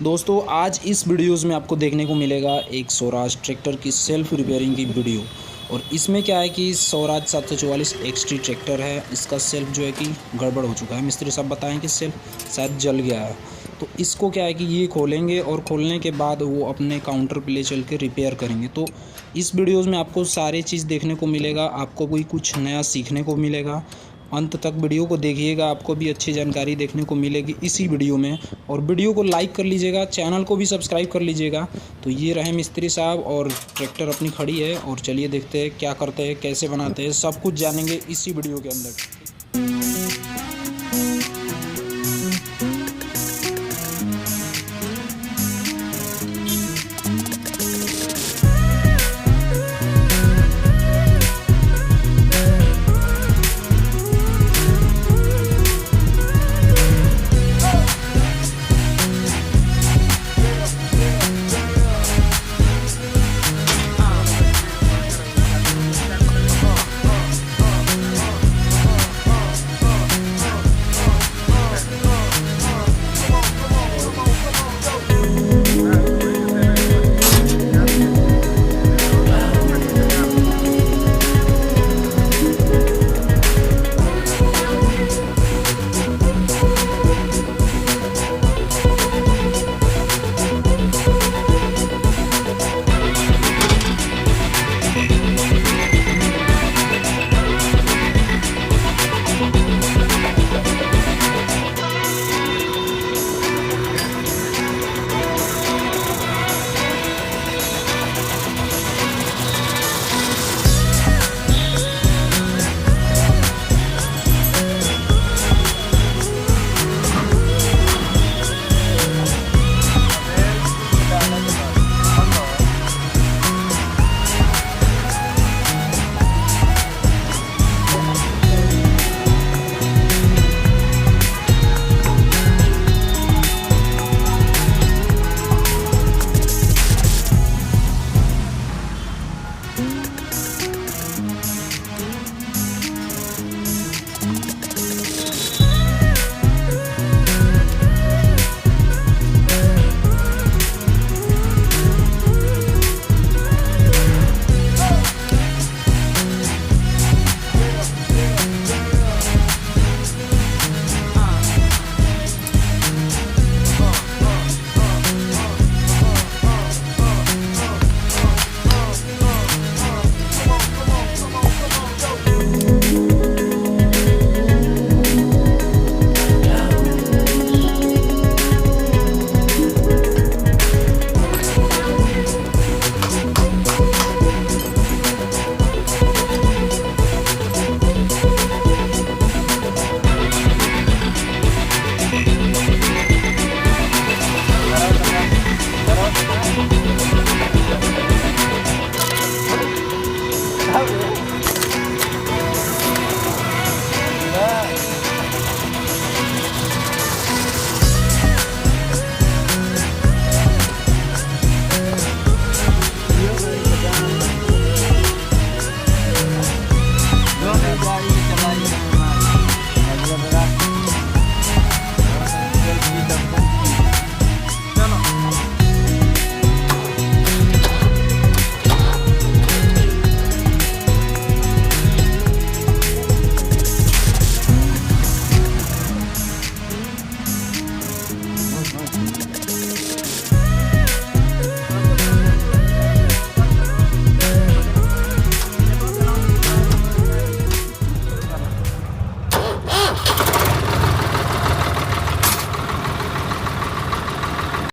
दोस्तों आज इस वीडियोस में आपको देखने को मिलेगा एक स्वराज ट्रैक्टर की सेल्फ रिपेयरिंग की वीडियो। और इसमें क्या है कि स्वराज 744 एक्सटी ट्रैक्टर है, इसका सेल्फ जो है कि गड़बड़ हो चुका है। मिस्त्री साहब बताएं कि सेल्फ शायद जल गया है, तो इसको क्या है कि ये खोलेंगे और खोलने के बाद वो अपने काउंटर पे ले चल के रिपेयर करेंगे। तो इस वीडियोज़ में आपको सारी चीज़ देखने को मिलेगा, आपको कोई कुछ नया सीखने को मिलेगा। अंत तक वीडियो को देखिएगा, आपको भी अच्छी जानकारी देखने को मिलेगी इसी वीडियो में। और वीडियो को लाइक कर लीजिएगा, चैनल को भी सब्सक्राइब कर लीजिएगा। तो ये रहे मिस्त्री साहब और ट्रैक्टर अपनी खड़ी है, और चलिए देखते हैं क्या करते हैं, कैसे बनाते हैं, सब कुछ जानेंगे इसी वीडियो के अंदर।